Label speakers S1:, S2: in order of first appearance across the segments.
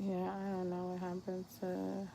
S1: Yeah, I don't know what happened to.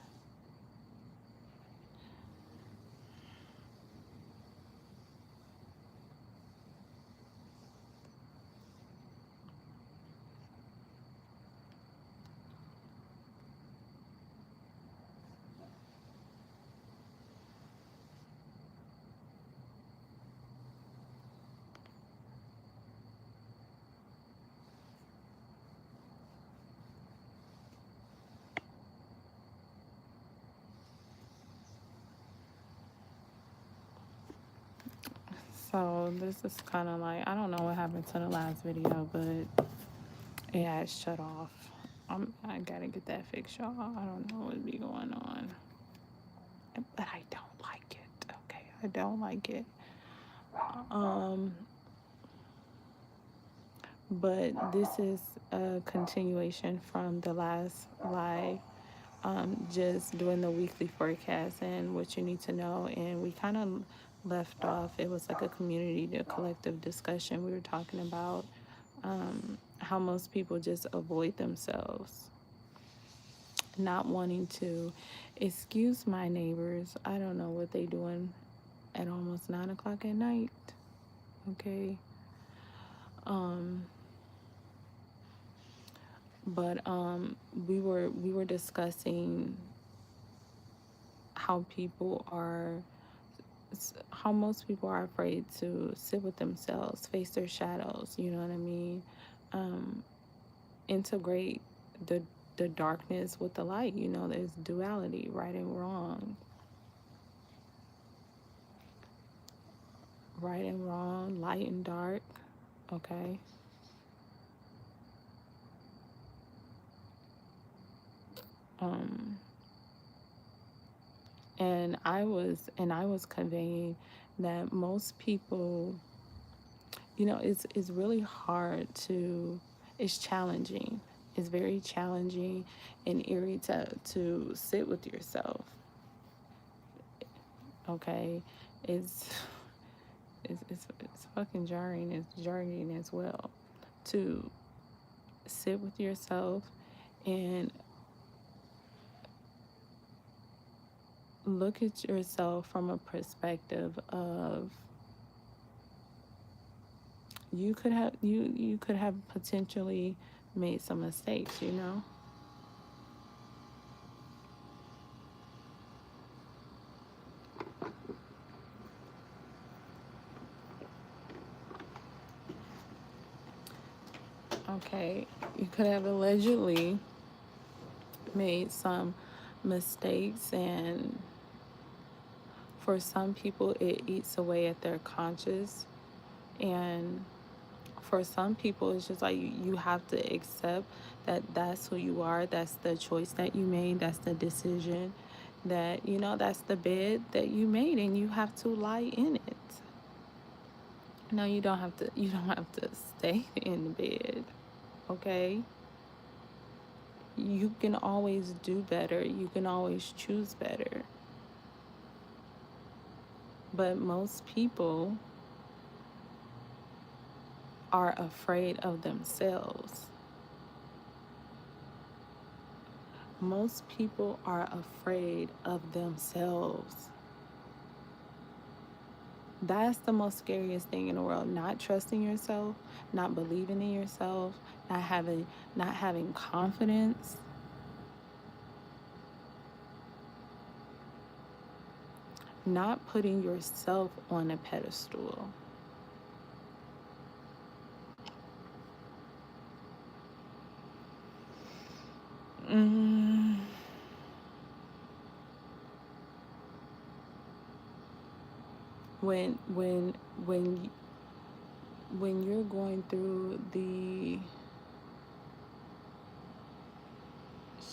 S1: So this is kind of like, I don't know what happened to the last video, but it has shut off. I gotta get that fixed, y'all. I don't know what be going on, but I don't like it. Okay, I don't like it. Um, but this is a continuation from the last live. Just doing the weekly forecast and what you need to know, and we kind of left off. It was like a community, a collective discussion. We were talking about how most people just avoid themselves, not wanting to excuse my neighbors. I don't know what they doing at almost 9 o'clock at night. Okay. Um, but we were discussing how people are, how most people are afraid to sit with themselves, face their shadows, you know what I mean? Um, integrate the darkness with the light. You know, there's duality, right and wrong, light and dark. Okay. Um, and I was conveying that most people, you know, it's really hard to, it's challenging. It's very challenging and eerie to sit with yourself. Okay. It's it's fucking jarring. It's jarring as well to sit with yourself and look at yourself from a perspective of, you could have potentially made some mistakes, you know. Okay, you could have allegedly made some mistakes, and for some people it eats away at their conscience, and for some people it's just like you have to accept that that's who you are, that's the choice that you made, that's the decision that, you know, that's the bed that you made, and you have to lie in it. No, you don't have to stay in the bed. Okay, you can always do better, you can always choose better. But most people are afraid of themselves. Most people are afraid of themselves. That's the most scariest thing in the world. Not trusting yourself, not believing in yourself, not having confidence, not putting yourself on a pedestal. Mm, when when when when you're going through the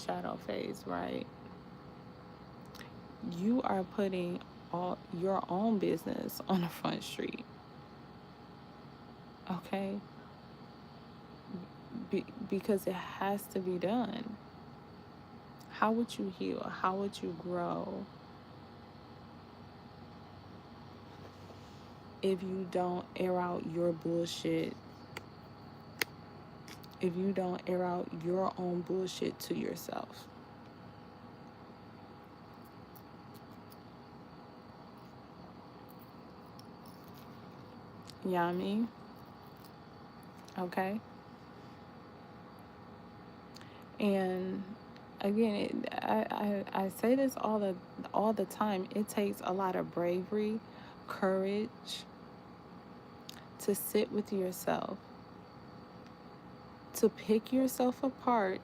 S1: shadow phase, right? You are putting all your own business on the front street. Okay? Because it has to be done. How would you heal? How would you grow if you don't air out your bullshit if you don't air out your own bullshit to yourself. You know what I mean? Okay? And again, I say this all the time. It takes a lot of bravery, courage to sit with yourself, to pick yourself apart,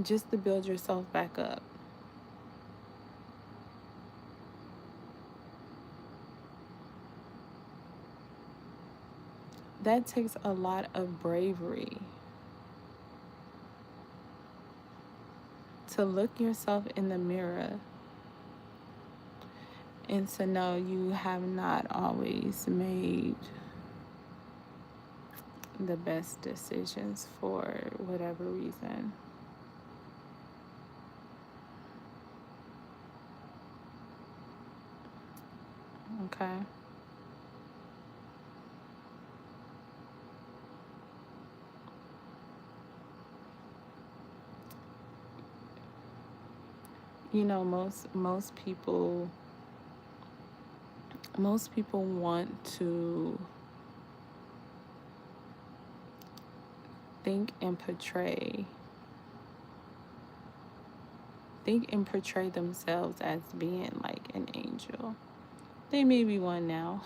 S1: just to build yourself back up. That takes a lot of bravery to look yourself in the mirror and to know you have not always made the best decisions for whatever reason. Okay? You know, most people want to think and portray themselves as being like an angel. They may be one now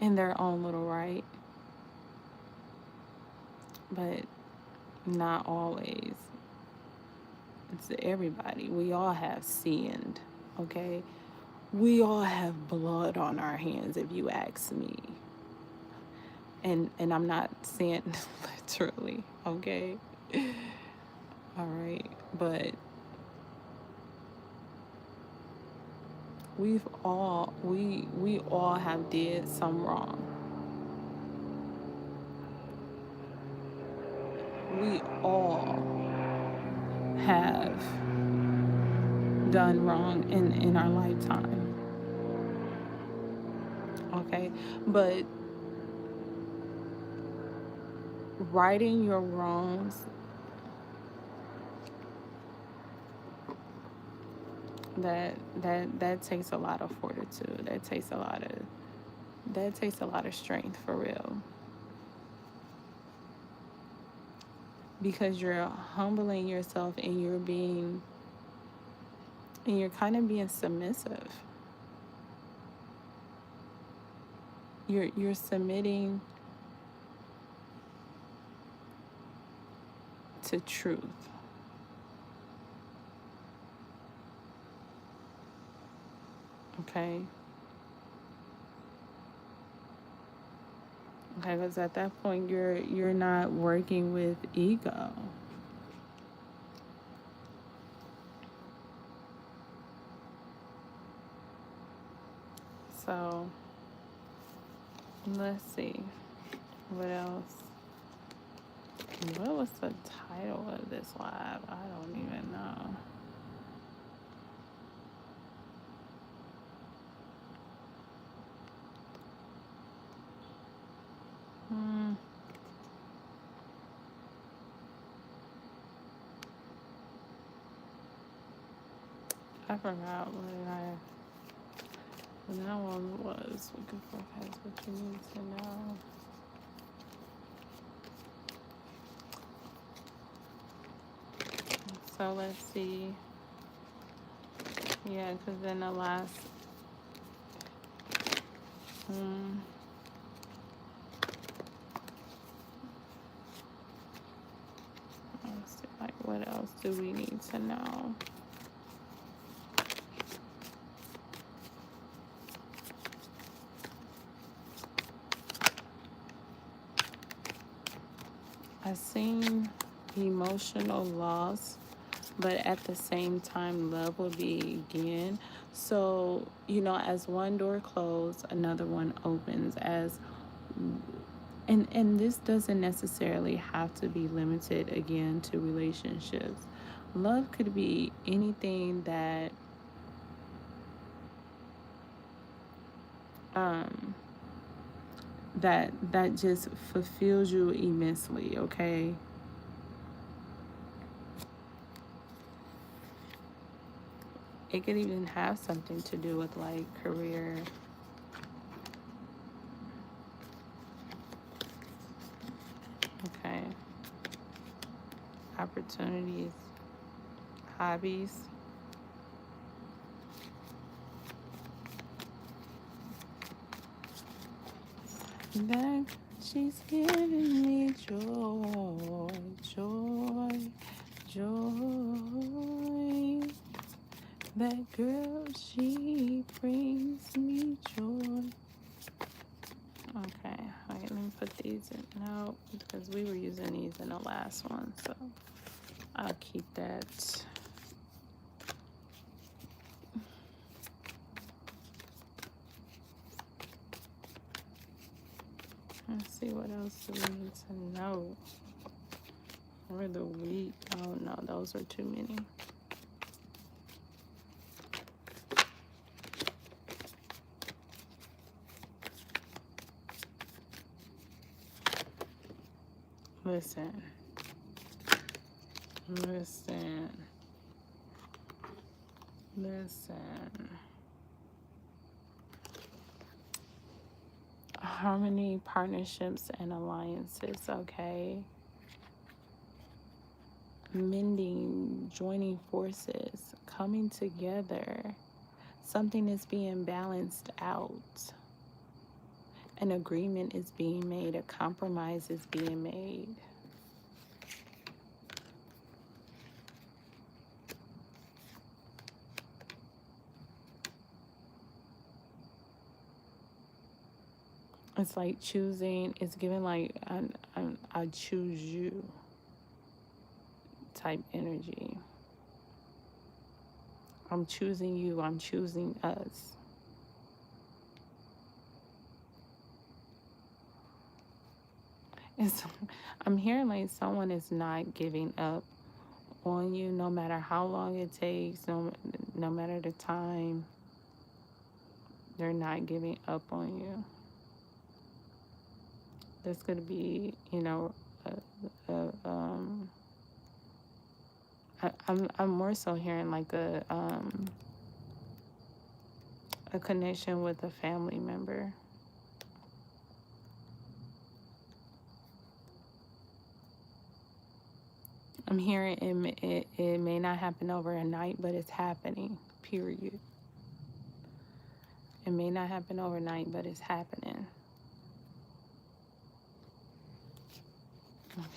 S1: in their own little right, but not always. It's everybody. We all have sinned, okay? We all have blood on our hands, if you ask me. And I'm not saying literally, okay? All right, but we all have did some wrong. We all have done wrong in our lifetime. Okay? But righting your wrongs, that takes a lot of fortitude. That takes a lot of strength, for real. Because you're humbling yourself and you're kind of being submissive. You're submitting to truth. Okay? Okay, because at that point you're not working with ego. So let's see. What else? What was the title of this live? I don't even know. I forgot what that one was. Looking for has what you need to know. So let's see. Yeah, because then the last let's see, like, what else do we need to know? I seen emotional loss, but at the same time, love will begin. So, as one door closes, another one opens. And this doesn't necessarily have to be limited again to relationships. Love could be anything that that just fulfills you immensely, okay? It could even have something to do with like career. Okay. Opportunities, hobbies. That she's giving me joy, joy, joy. That girl, she brings me joy. Okay, wait, let me put these in. No, because we were using these in the last one, so I'll keep that. Let's see what else do we need to know. For the week. Oh no, those are too many. Listen. Listen. Listen. Harmony, partnerships, and alliances, okay? Mending, joining forces, coming together. Something is being balanced out. An agreement is being made. A compromise is being made. It's like choosing. It's given like I choose you type energy. I'm choosing you. I'm choosing us. It's, I'm hearing like someone is not giving up on you, no matter how long it takes, no matter the time. They're not giving up on you. There's going to be, I'm more so hearing like a connection with a family member. I'm hearing it may not happen overnight, but it's happening, period. It may not happen overnight, but it's happening.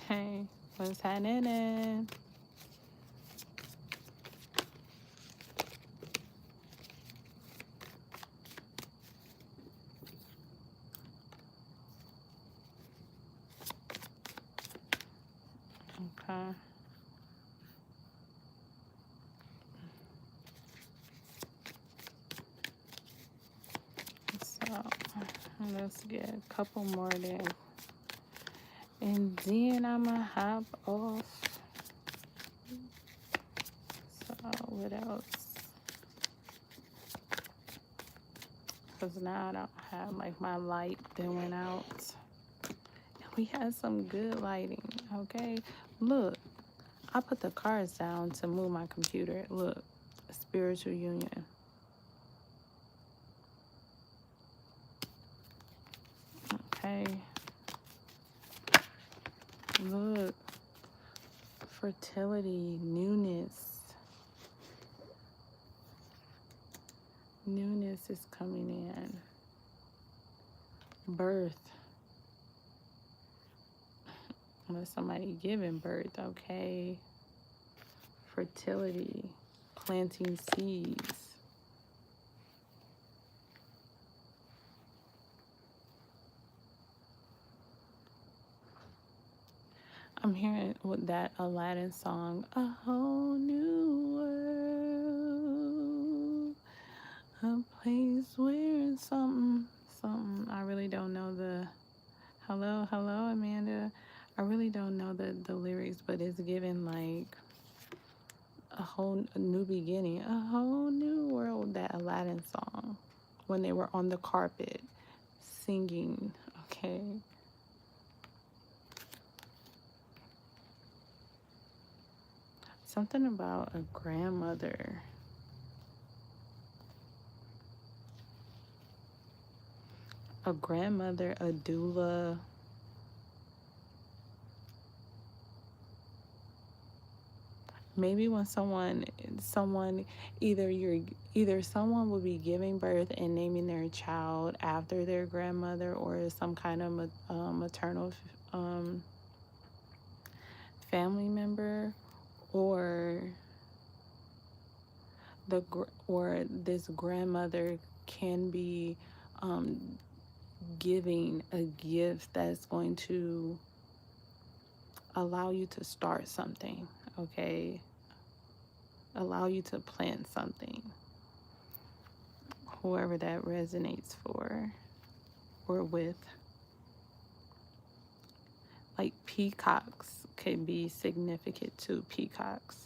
S1: Okay, what's happening? Okay. So let's get a couple more there. And then I'm going to hop off. So what else? Because now I don't have like my light that went out. We had some good lighting, okay? Look, I put the cards down to move my computer. Look, spiritual union. Okay. Look, fertility, newness. Newness is coming in. Birth. Unless somebody giving birth, okay? Fertility, planting seeds. I'm hearing with that Aladdin song, a whole new world, a place where something. I really don't know the, hello, Amanda. I really don't know the lyrics, but it's given like a new beginning, a whole new world, that Aladdin song, when they were on the carpet singing, Okay. Something about a grandmother. A grandmother, a doula. Maybe when someone either someone will be giving birth and naming their child after their grandmother, or some kind of maternal family member, or this grandmother can be giving a gift that's going to allow you to start something, okay? Allow you to plant something. Whoever that resonates for or with. Like peacocks could be significant to peacocks.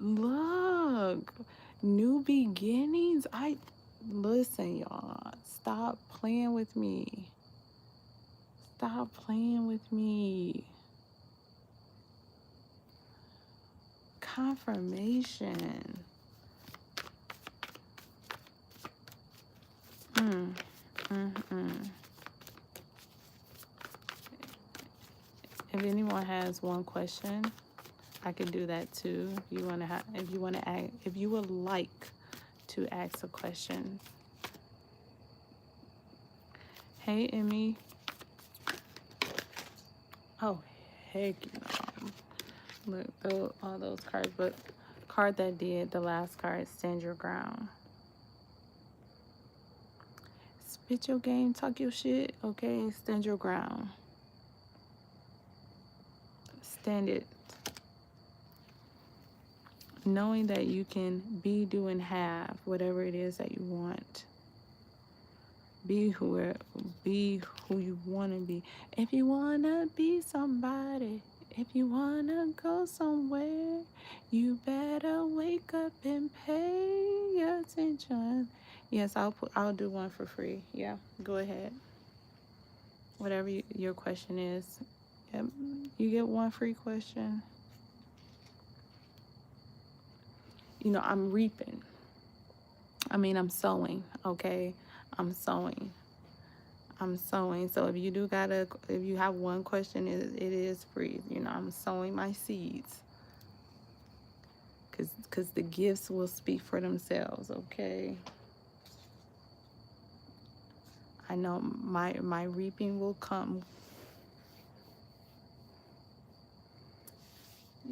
S1: Look, new beginnings. Listen, y'all. Stop playing with me. Stop playing with me. Confirmation. If anyone has one question, I can do that too. If you would like to ask a question. Hey, Emmy. Oh, heck no. Look, all those cards, but card that did, the last card, stand your ground. Spit your game, talk your shit, okay? Stand your ground. Stand it. Knowing that you can be, do, and have whatever it is that you want. Be who you want to be. If you want to be somebody, if you want to go somewhere, you better wake up and pay attention. Yes, I'll do one for free. Yeah, go ahead. Whatever your question is. Yep, you get one free question. I'm reaping. I'm sowing, okay? I'm sowing. So if you have one question, it is free. I'm sowing my seeds. Cause the gifts will speak for themselves, okay? I know my reaping will come.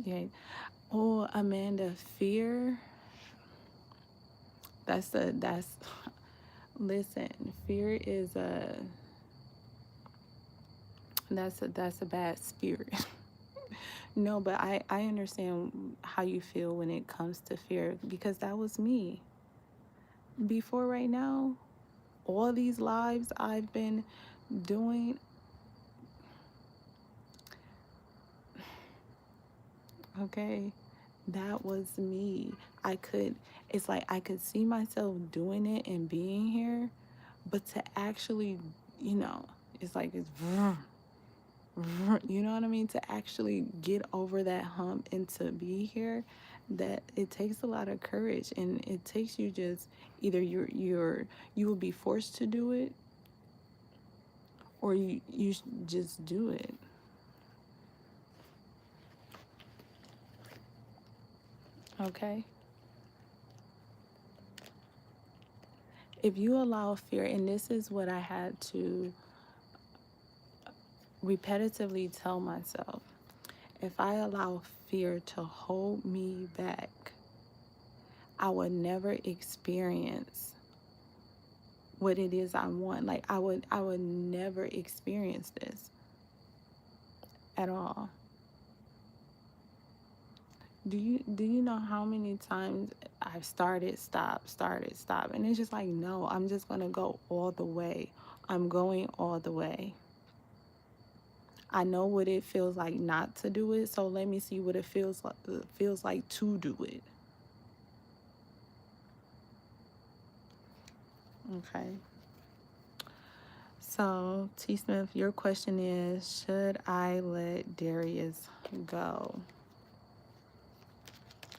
S1: Yeah. Oh, Amanda, fear. Listen, fear is that's a bad spirit. No, but I understand how you feel when it comes to fear, because that was me. Before right now, all these lives I've been doing, okay, that was me. It's like I could see myself doing it and being here, but to actually, it's like it's you know what I mean? To actually get over that hump and to be here, that it takes a lot of courage, and it takes you just either you will be forced to do it, or you just do it. Okay? If you allow fear, and this is what I had to repetitively tell myself, if I allow fear to hold me back, I would never experience what it is I want. Like I would never experience this at all. Do you know how many times I've started, stop, and it's just like, no, I'm just gonna go all the way. I'm going all the way. I know what it feels like not to do it, so let me see what it feels like to do it. Okay. So, T. Smith, your question is, should I let Darius go?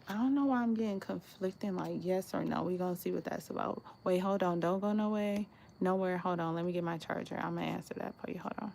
S1: I don't know why I'm getting conflicting, like yes or no. We're going to see what that's about. Wait, hold on. Don't go nowhere. Hold on. Let me get my charger. I'm going to answer that for you. Hold on.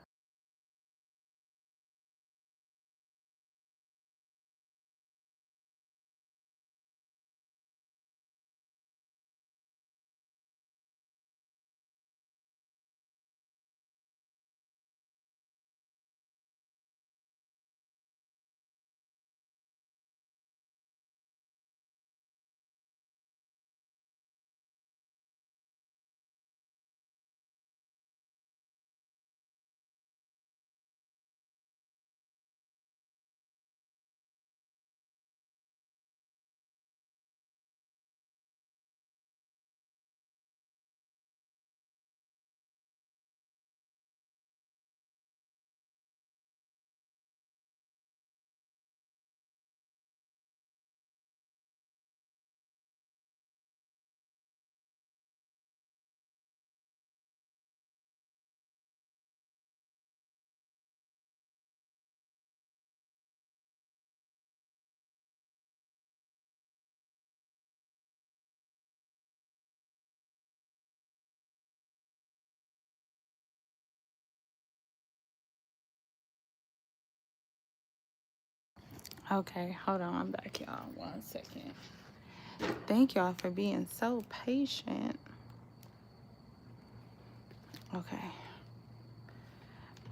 S1: Okay, hold on. I'm back, y'all. 1 second. Thank y'all for being so patient. Okay.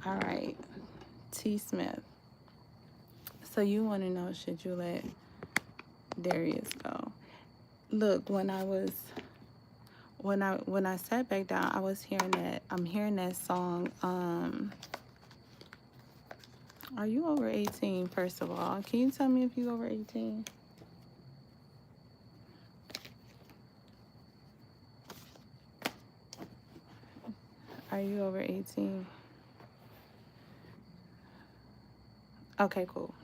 S1: All right. T. Smith. So you want to know, should you let Darius go? Look, when I sat back down, I was hearing that. I'm hearing that song. Are you over 18? First of all, can you tell me if you over 18? Are you over 18? Okay, cool.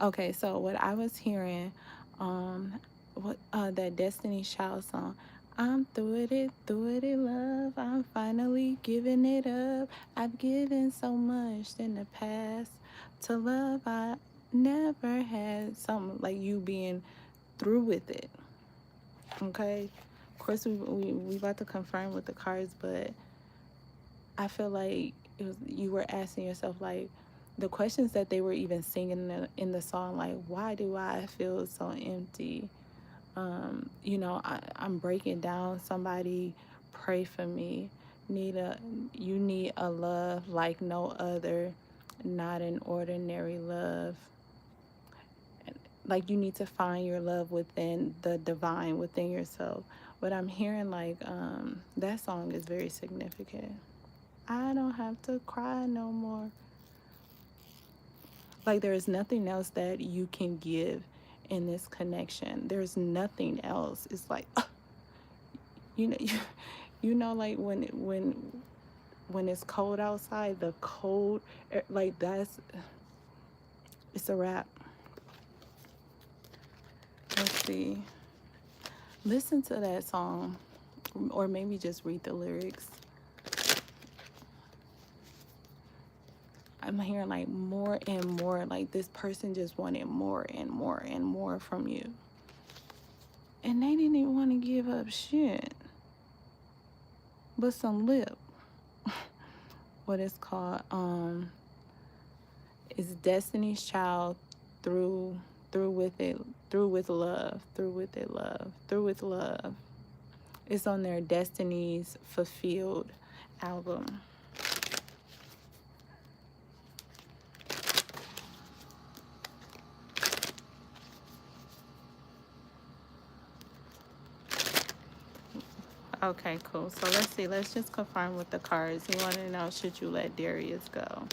S1: Okay, so what I was hearing, that Destiny's Child song, I'm through it, love. I'm finally giving it up. I've given so much in the past to love I never had. Something like you being through with it. Okay, of course we about to confirm with the cards, but I feel like you were asking yourself like the questions that they were even singing in the song, like why do I feel so empty? I'm breaking down. Somebody pray for me. You need a love like no other, not an ordinary love. Like you need to find your love within the divine, within yourself. But I'm hearing like that song is very significant. I don't have to cry no more. Like there is nothing else that you can give in this connection. There's nothing else. It's like you know like when it's cold outside, the cold like it's a wrap. Let's see. Listen to that song or maybe just read the lyrics. I'm hearing like more and more, like this person just wanted more and more and more from you. And they didn't even want to give up shit but some lip. What it's called, is Destiny's Child through with it, through with love, through with it, love, through with love. It's on their Destiny's Fulfilled album. Okay, cool. So let's see. Let's just confirm with the cards. You want to know, should you let Darius go?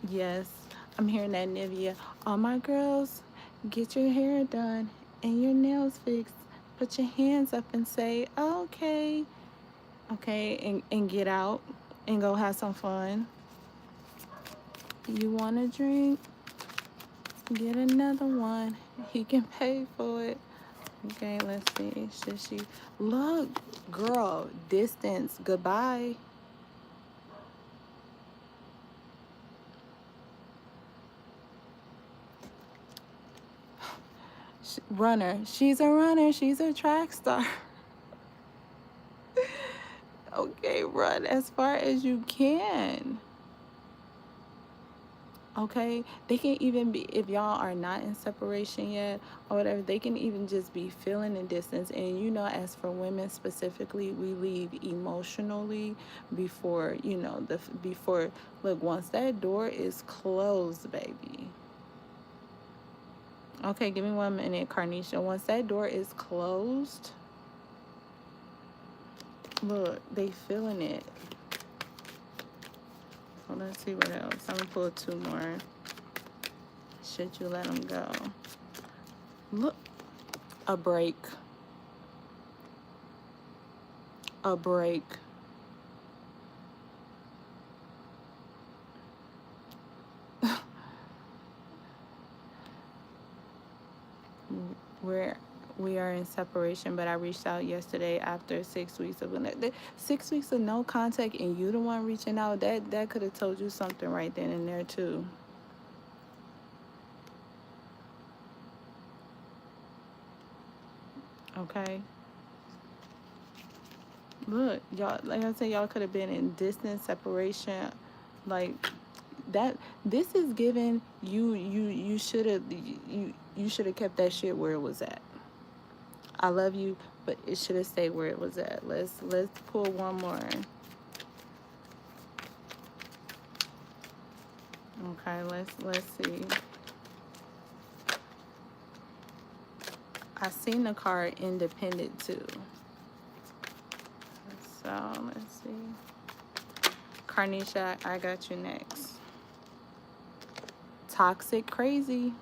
S1: Yes. I'm hearing that, Nivea. All my girls, get your hair done and your nails fixed. Put your hands up and say, okay. Okay, and get out and go have some fun. You want a drink? Get another one. He can pay for it. Okay, let's see. Should she? Look, girl, distance. Goodbye. Runner. She's a runner. She's a track star. Okay, run as far as you can. Okay, they can even be, if y'all are not in separation yet or whatever, they can even just be feeling the distance. And you know, as for women specifically, we leave emotionally before, you know, before, look, once that door is closed, baby. Okay, give me 1 minute, Carnisha. Once that door is closed, look, they feeling it. Well, let's see what else. I'm gonna pull 2 more. Should you let them go? Look, a break. A break. We are in separation, but I reached out yesterday after 6 weeks of 6 weeks of no contact, and you the one reaching out. That could have told you something right then and there too. Okay. Look, y'all, like I said, y'all could have been in distant separation, like that. This is given you should have you should have kept that shit where it was at. I love you, but it should have stayed where it was at. Let's pull 1 more. Okay, let's see. I seen the card independent too. So let's see. Carnisha, I got you next. Toxic crazy.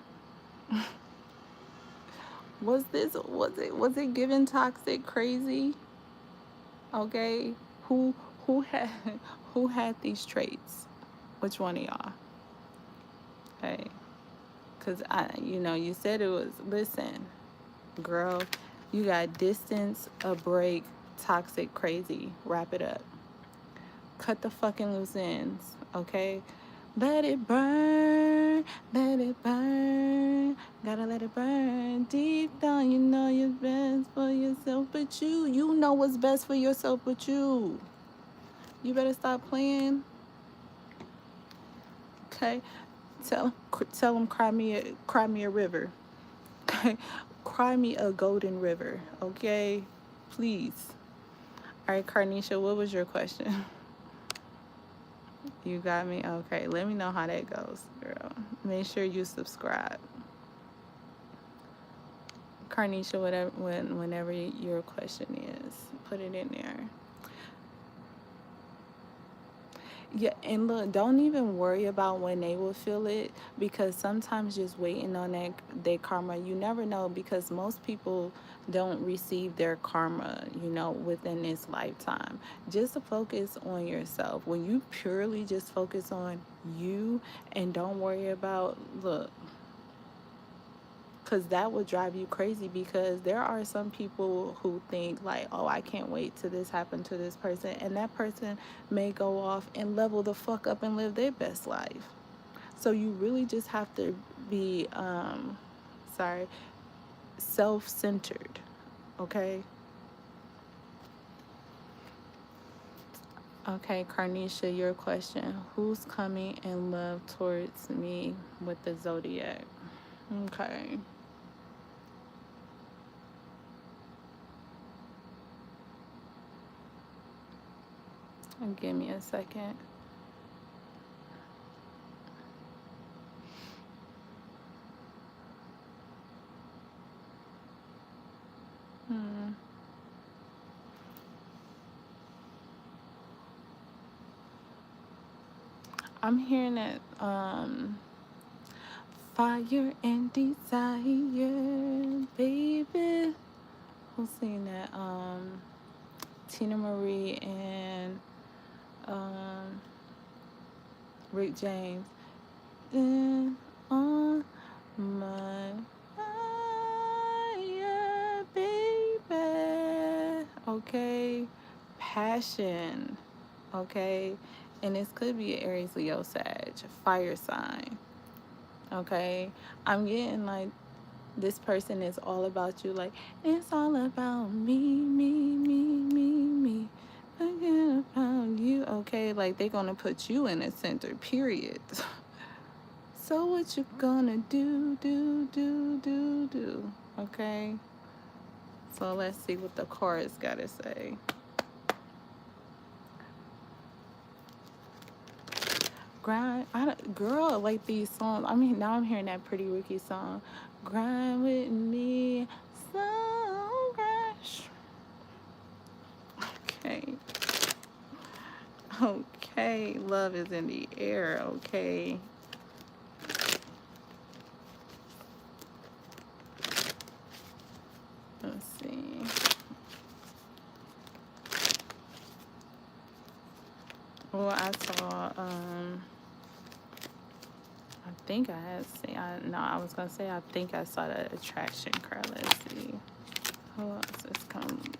S1: Was it given toxic crazy? Okay. Who had who had these traits? Which one of y'all? Okay. Cause you said it was, listen, girl, you got distance, a break, toxic crazy. Wrap it up. Cut the fucking loose ends, okay? Let it burn, let it burn, gotta let it burn. Deep down, you know you're best for yourself, but you know what's best for yourself, but you better stop playing, okay? Tell them, cry me a river, okay? Cry me a golden river, okay? Please. All right, Carnisha, what was your question? You got me? Okay, let me know how that goes, girl. Make sure you subscribe. Carnisha, whenever your question is, put it in there. Yeah, and look, don't even worry about when they will feel it, because sometimes just waiting on their karma, you never know, because most people don't receive their karma, within this lifetime. Just to focus on yourself. When you purely just focus on you and don't worry about, look, because that would drive you crazy, because there are some people who think like, oh, I can't wait till this happened to this person, and that person may go off and level the fuck up and live their best life. So you really just have to be self-centered, okay? Okay, Carnisha, your question. Who's coming in love towards me with the zodiac? Okay. Give me a second. I'm hearing that fire and desire, baby. Who's singing that? Tina Marie and Rick James. sitting on my fire, baby. Okay, passion. Okay, and this could be an Aries, Leo, Sag, fire sign. Okay, I'm getting like this person is all about you. Like, it's all about me, me, me, me, me. Forget about you. Okay, like they're gonna put you in the center. Period. So what you gonna do, do, do, do, do? Okay. So let's see what the chorus gotta say. Grind, girl, like these songs. I mean, now I'm hearing that Pretty Ricky song. Grind with me, slow crash. Okay. Okay, love is in the air. Okay. Let's see. Well, I saw. I think I had seen. I was gonna say I think I saw the attraction card. Let's see. Who else is coming?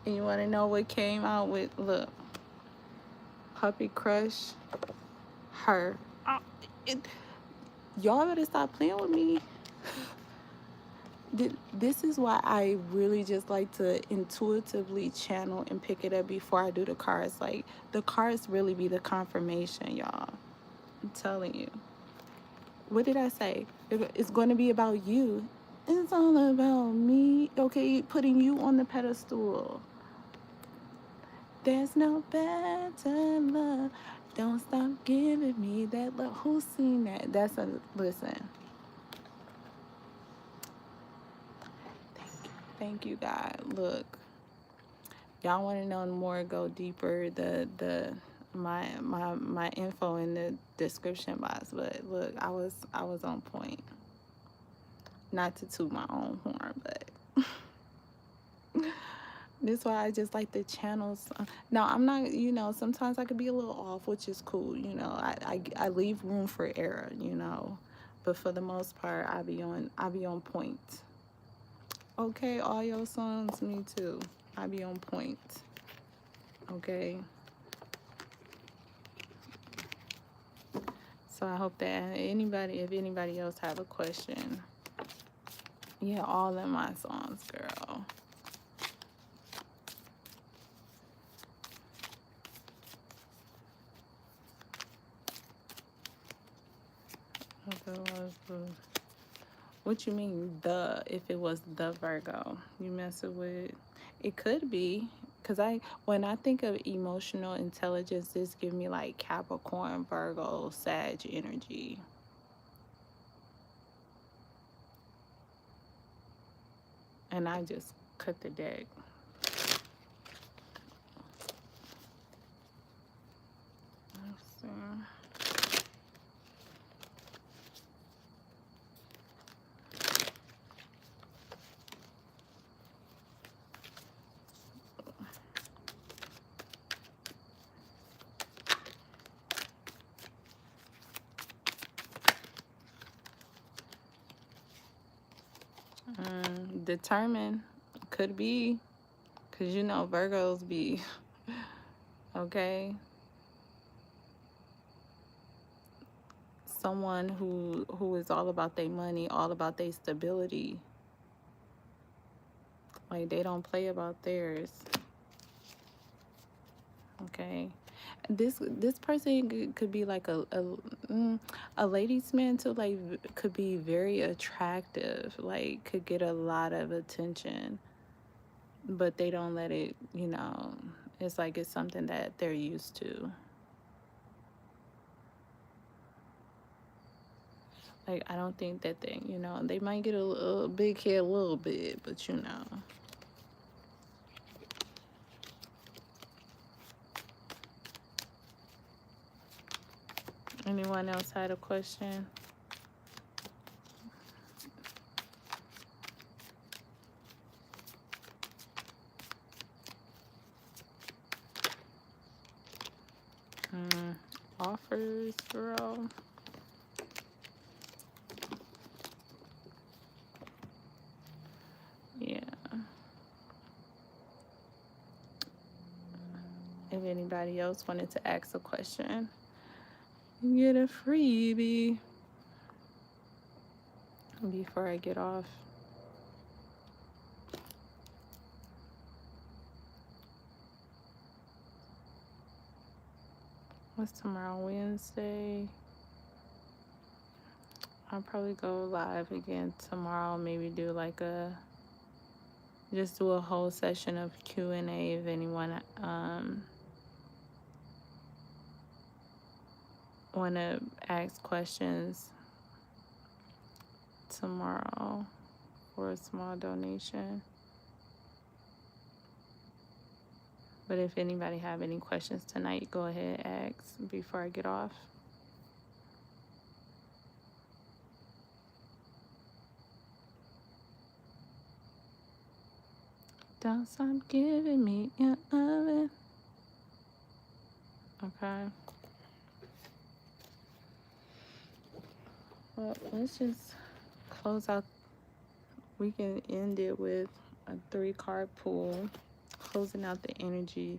S1: And you want to know what came out with? Look, puppy crush. Her. Y'all better stop playing with me. This is why I really just like to intuitively channel and pick it up before I do the cards. Like, the cards really be the confirmation, y'all. I'm telling you. What did I say? It's going to be about you. It's all about me. Okay, putting you on the pedestal. There's no better love. Don't stop giving me that love. Who's seen that? Listen. Thank you, God. Look, y'all want to know more? Go deeper. My info in the description box. But look, I was on point. Not to toot my own horn, but this is why I just like the channels. Now, I'm not, sometimes I could be a little off, which is cool. I leave room for error. But for the most part, I be on point. Okay, all your songs, me too. I be on point. Okay. So I hope that if anybody else have a question, yeah, all in my songs, girl. What you mean if it was the Virgo you messing with? It could be, because when I think of emotional intelligence, this give me like Capricorn, Virgo, Sag energy. And I just cut the deck. Let's see. Determined. Could be. Because Virgos be. Okay. Someone who is all about their money, all about their stability. Like, they don't play about theirs. Okay. This person could be like a ladies' man too. Like, could be very attractive. Like, could get a lot of attention, but they don't let it. It's like it's something that they're used to. Like, I don't think that they might get a big head a little bit, but Anyone else had a question? offers, girl. Yeah. If anybody else wanted to ask a question, you get a freebie before I get off. What's tomorrow? Wednesday. I'll probably go live again tomorrow. Maybe do like just do a whole session of Q&A if anyone want to ask questions tomorrow for a small donation. But if anybody have any questions tonight, go ahead and ask before I get off. Don't stop giving me your loving. Okay. Well, let's just close out. We can end it with a 3-card pull, closing out the energy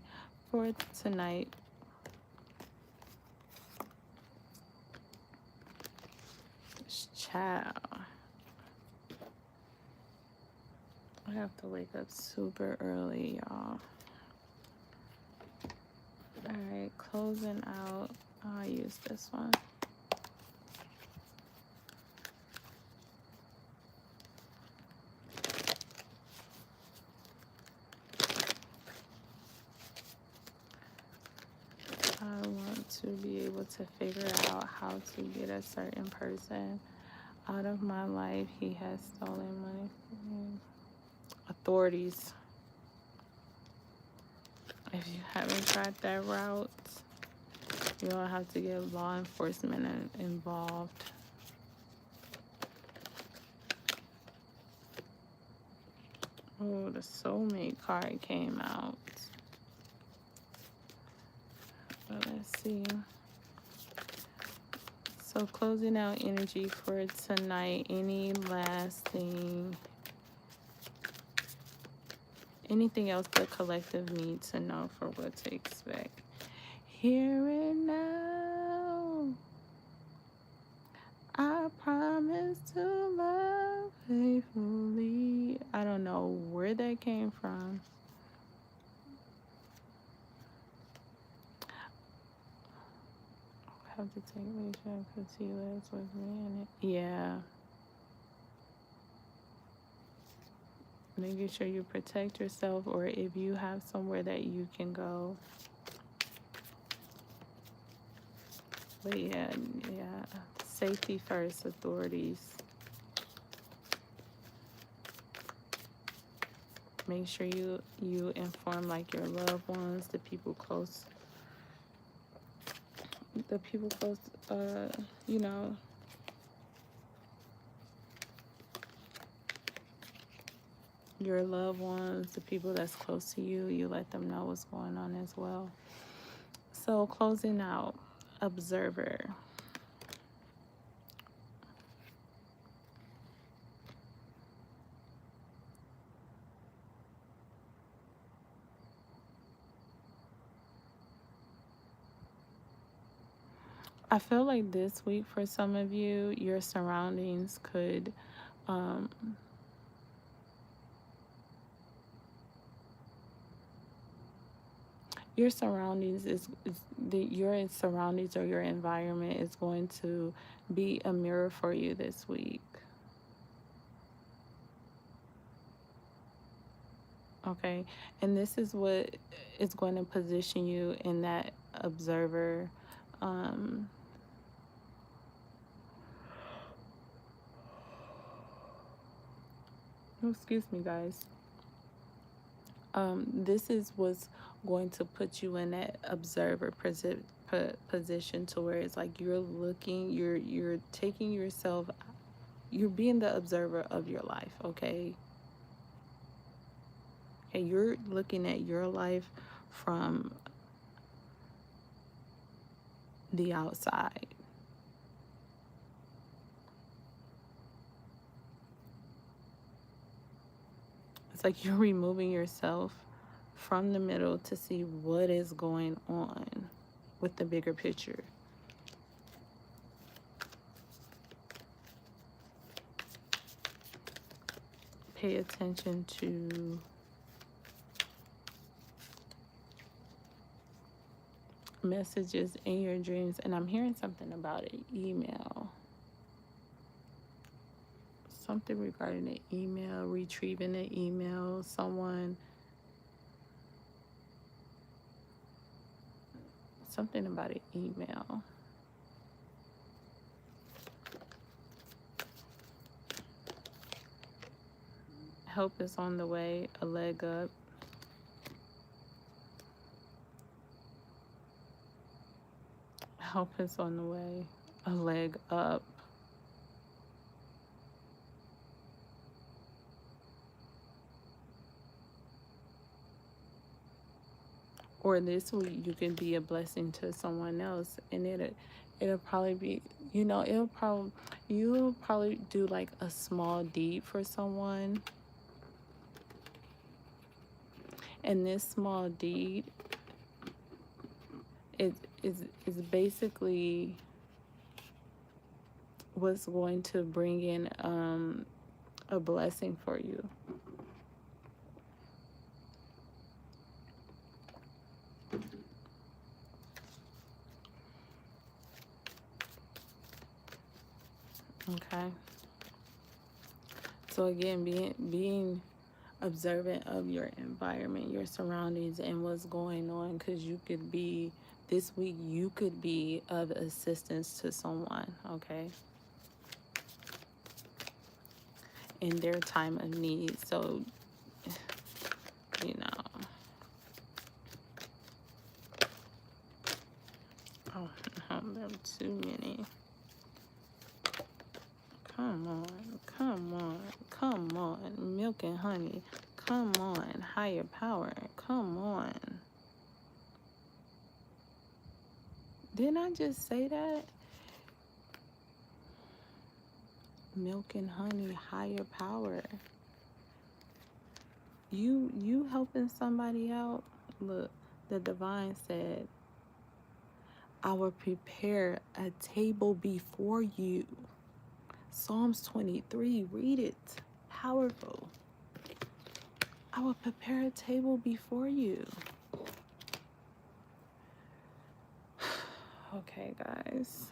S1: for tonight. Ciao. I have to wake up super early, y'all. Alright, closing out. I'll use this one. I want to be able to figure out how to get a certain person out of my life. He has stolen money from me. Authorities. If you haven't tried that route, you don't have to get law enforcement involved. Oh, the soulmate card came out. But let's see. So closing out energy for tonight. Any lasting, anything else the collective needs to know for what to expect? Here and now, I promise to love faithfully. I don't know where that came from. I have to take Alicia because he lives with me in it. Yeah. Making sure you protect yourself, or if you have somewhere that you can go. But yeah, safety first, authorities. Make sure you inform like your loved ones, the people close, you know, your loved ones, the people that's close to you, you let them know what's going on as well. So closing out, observer. I feel like this week for some of you, your surroundings could your surroundings your surroundings or your environment is going to be a mirror for you this week. Okay, and this is what is going to position you in that observer excuse me, guys. This is what's going to put you in that observer position to where it's like you're looking, you're taking yourself, you're being the observer of your life, okay? Okay, you're looking at your life from the outside. It's like you're removing yourself from the middle to see what is going on with the bigger picture. Pay attention to messages in your dreams. And I'm hearing something about an email. Something regarding an email, retrieving an email, something about an email. Help is on the way, a leg up. Help is on the way, a leg up. Or this week you can be a blessing to someone else, and it'll probably be, you'll probably do like a small deed for someone. And this small deed is basically what's going to bring in a blessing for you. Okay. So again, being observant of your environment, your surroundings, and what's going on, because this week you could be of assistance to someone, okay, in their time of need. So, oh no, there are too many. Come on, milk and honey. Come on, higher power. Come on. Didn't I just say that? Milk and honey, higher power. You helping somebody out? Look, the divine said, I will prepare a table before you. Psalms 23, read it. Powerful. I will prepare a table before you. Okay, guys.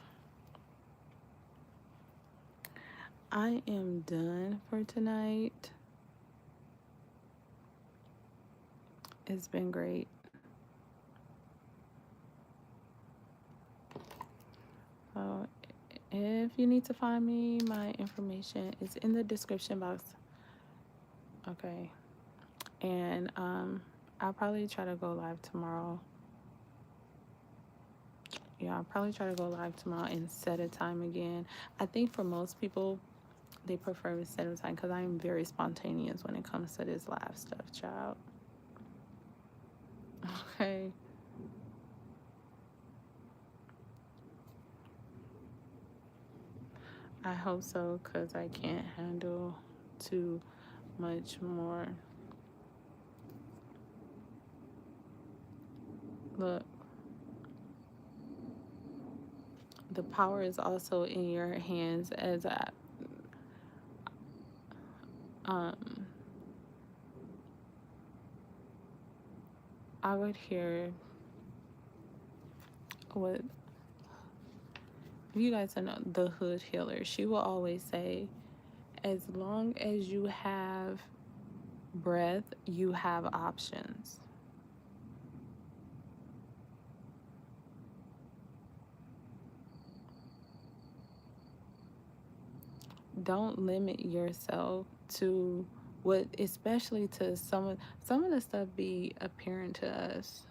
S1: I am done for tonight. It's been great. So if you need to find me, my information is in the description box. Okay. And I'll probably try to go live tomorrow. Yeah, I'll probably try to go live tomorrow and set a time again. I think for most people, they prefer to set a time because I'm very spontaneous when it comes to this live stuff, child. Okay. I hope so, because I can't handle too much more. Look, the power is also in your hands as I would hear what, you guys know the hood healer. She will always say, as long as you have breath, you have options. Don't limit yourself to what, especially to some of the stuff be apparent to us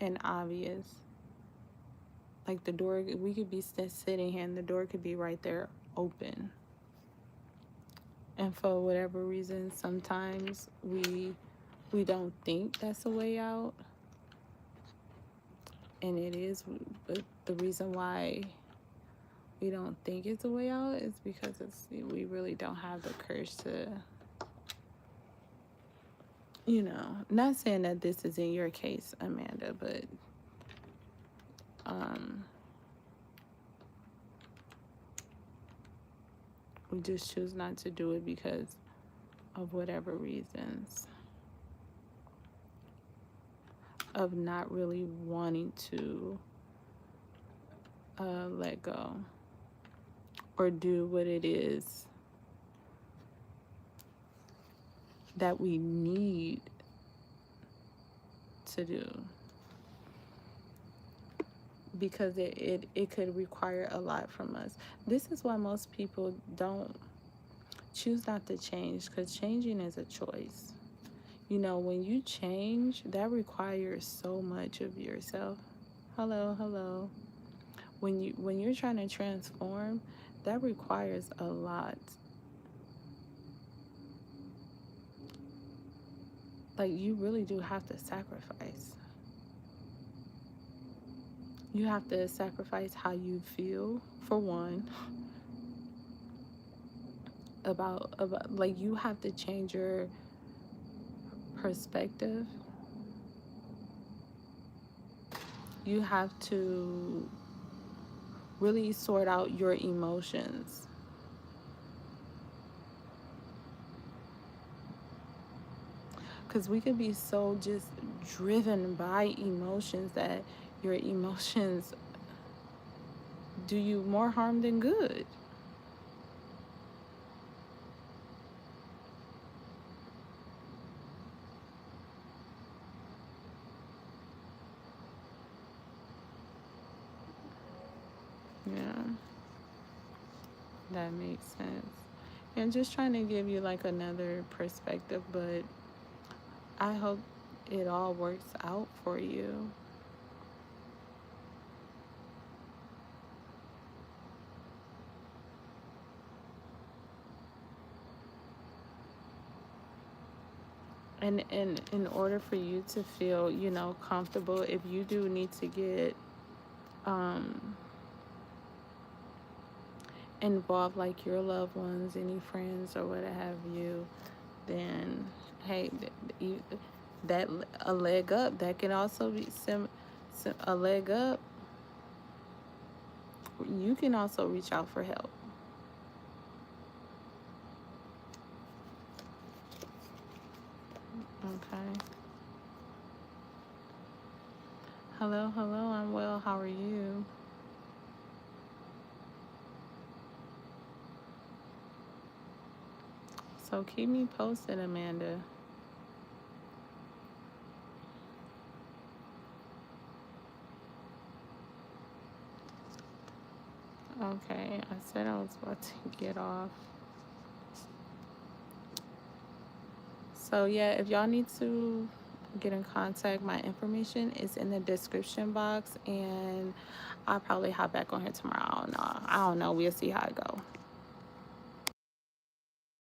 S1: and obvious. Like the door, we could be sitting here and the door could be right there open. And for whatever reason, sometimes we don't think that's a way out. and it is, but the reason why we don't think it's a way out is because we really don't have the courage to, you know, not saying that this is in your case, Amanda, but we just choose not to do it because of whatever reasons, of not really wanting to let go or do what it is that we need to do, because it could require a lot from us. This is why most people don't choose not to change, because changing is a choice. You know, when you change, that requires so much of yourself. Hello, hello. When you're trying to transform, that requires a lot. Like, you really do have to sacrifice. You have to sacrifice how you feel, for one, about like, you have to change your perspective. You have to really sort out your emotions. Because we could be so just driven by emotions that your emotions do you more harm than good. Yeah, that makes sense. And just trying to give you like another perspective, but I hope it all works out for you. And in order for you to feel, you know, comfortable, if you do need to get involve like your loved ones, any friends or what have you, then hey, that a leg up, that can also be a leg up. You can also reach out for help. Okay. Hello, hello, I'm well. How are you? So keep me posted, Amanda. Okay, I said I was about to get off. So yeah, if y'all need to get in contact, my information is in the description box, and I'll probably hop back on here tomorrow. I don't know. We'll see how it go.